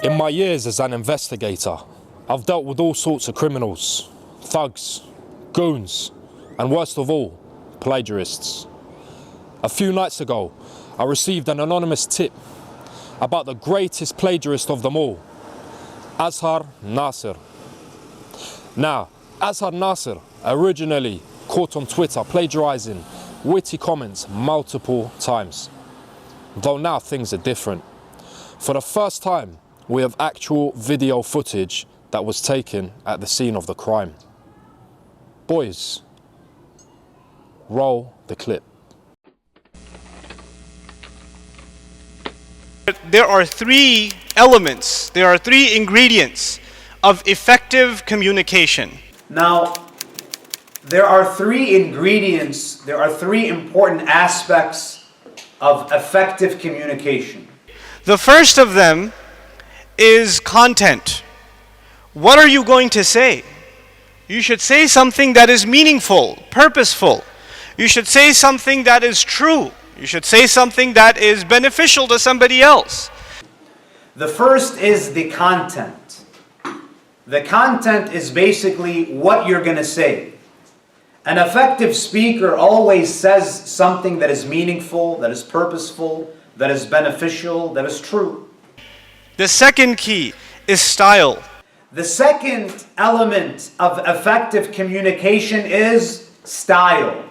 In my years as an investigator, I've dealt with all sorts of criminals, thugs, goons, and worst of all, plagiarists. A few nights ago, I received an anonymous tip about the greatest plagiarist of them all, Azhar Nasser. Now, Azhar Nasser originally caught on Twitter plagiarizing witty comments multiple times. Though now things are different. For the first time, we have actual video footage that was taken at the scene of the crime. Boys, roll the clip. There are three elements, there are three ingredients of effective communication. Now, there are three ingredients, there are three important aspects of effective communication. The first of them is content. What are you going to say? You should say something that is meaningful, purposeful. You should say something that is true. You should say something that is beneficial to somebody else. The first is the content. The content is basically what you're going to say. An effective speaker always says something that is meaningful, that is purposeful, that is beneficial, that is true. The second key is style. The second element of effective communication is style.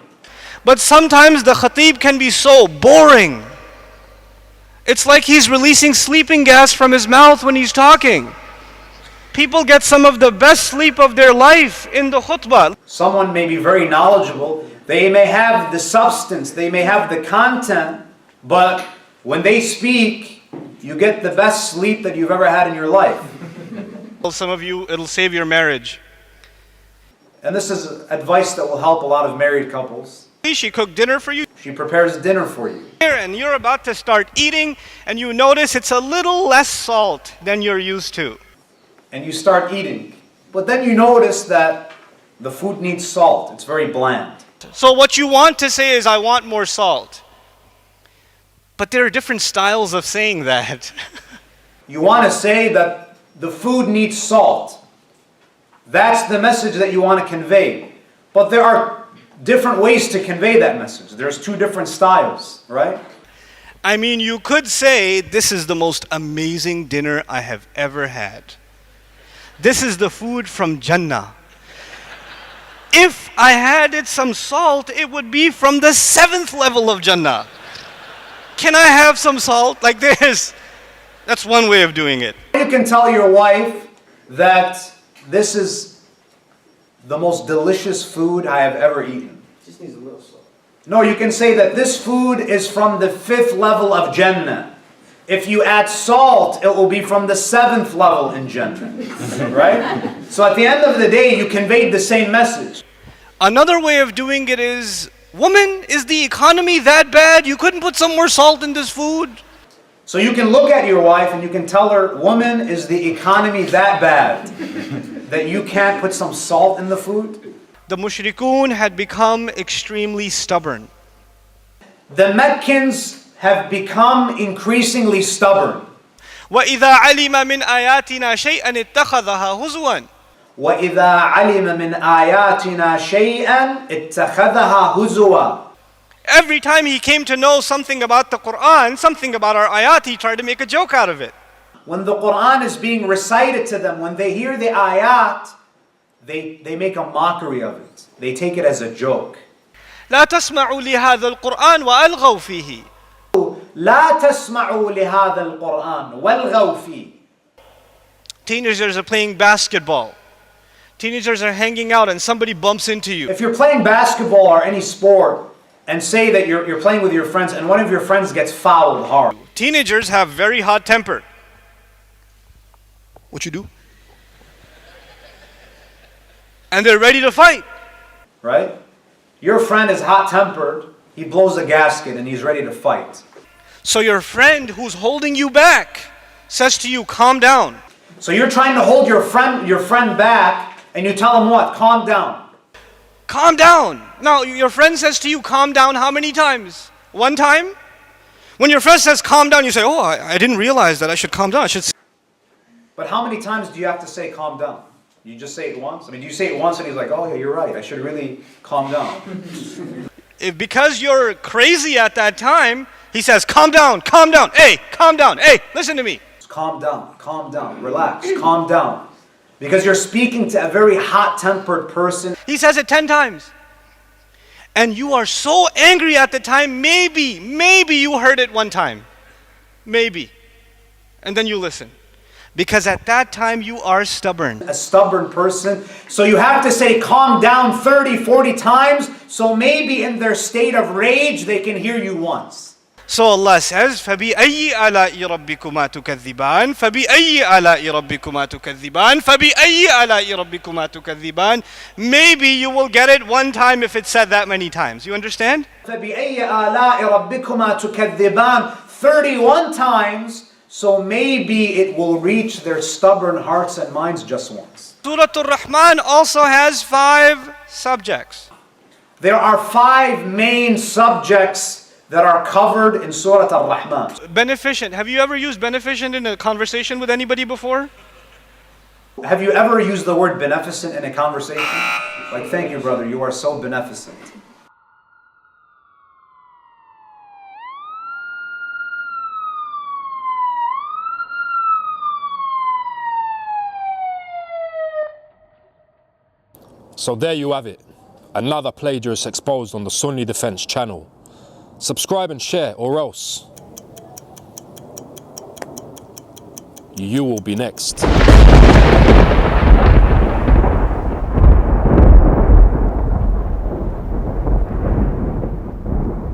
But sometimes the khatib can be so boring. It's like he's releasing sleeping gas from his mouth when he's talking. People get some of the best sleep of their life in the khutbah. Someone may be very knowledgeable. They may have the substance, they may have the content, but when they speak, you get the best sleep that you've ever had in your life. Some of you, it'll save your marriage. And this is advice that will help a lot of married couples. She cooked dinner for you. She prepares dinner for you. And you're about to start eating, and you notice it's a little less salt than you're used to. And you start eating. But then you notice that the food needs salt. It's very bland. So what you want to say is, I want more salt. But there are different styles of saying that. You want to say that the food needs salt. That's the message that you want to convey. But there are different ways to convey that message. There's two different styles, right? I mean, you could say, this is the most amazing dinner I have ever had. This is the food from Jannah. If I added some salt, it would be from the 7th level of Jannah. Can I have some salt? Like this. That's one way of doing it. You can tell your wife that this is the most delicious food I have ever eaten. Just needs a little salt. No, you can say that this food is from the 5th level of Jannah. If you add salt, it will be from the 7th level in Jannah. Right? So at the end of the day, you conveyed the same message. Another way of doing it is, woman, is the economy that bad? You couldn't put some more salt in this food? So you can look at your wife and you can tell her, woman, is the economy that bad that you can't put some salt in the food? The mushrikun had become extremely stubborn. The Meccans have become increasingly stubborn. وَإِذَا عَلِمَ مِنْ آيَاتِنَا شَيْئًا اتَّخَذَهَا هُزُوًا. وَإِذَا عَلِمَ مِنْ آيَاتِنَا شَيْئًا اتَّخَذَهَا هُزُوًا. Every time he came to know something about the Quran, something about our ayat, he tried to make a joke out of it. When the Quran is being recited to them, when they hear the ayat, they make a mockery of it. They take it as a joke. لا تسمعوا لهذا القرآن وألغوا فيه. لا تسمعوا لهذا القرآن والغوا فيه. Teenagers are playing basketball. Teenagers are hanging out and somebody bumps into you. If you're playing basketball or any sport and say that you're playing with your friends and one of your friends gets fouled hard. Teenagers have very hot temper. What you do? And they're ready to fight. Right? Your friend is hot-tempered. He blows a gasket and he's ready to fight. So your friend who's holding you back says to you, calm down. So you're trying to hold your friend back and you tell him what? Calm down. Calm down. Now, your friend says to you, calm down how many times? One time? When your friend says calm down, you say, oh, I didn't realize that I should calm down. But how many times do you have to say calm down? You just say it once? I mean, do you say it once and he's like, oh yeah, you're right, I should really calm down. Because you're crazy at that time, he says, calm down, hey, calm down, hey, listen to me. Calm down, relax, calm down. Because you're speaking to a very hot-tempered person. He says it 10 times. And you are so angry at the time, maybe you heard it one time. Maybe. And then you listen. Because at that time you are stubborn. A stubborn person. So you have to say calm down 30, 40 times. So maybe in their state of rage, they can hear you once. So Allah says, فَبِأَيِّ آلَاءِ رَبِّكُمَا تُكَذِّبَانِ فَبِأَيِّ آلَاءِ رَبِّكُمَا تُكَذِّبَانِ فَبِأَيِّ آلَاءِ رَبِّكُمَا تُكَذِّبَانِ. Maybe you will get it one time if it's said that many times. You understand? فَبِأَيِّ آلَاءِ رَبِّكُمَا تُكَذِّبَانِ 31 times. So maybe it will reach their stubborn hearts and minds just once. Surah Ar-Rahman also has 5 subjects. There are 5 main subjects that are covered in Surah Ar-Rahman. Beneficent. Have you ever used beneficent in a conversation with anybody before? Have you ever used the word beneficent in a conversation? Like, thank you, brother, you are so beneficent. So there you have it. Another plagiarist exposed on the Sunni Defense channel. Subscribe and share, or else you will be next.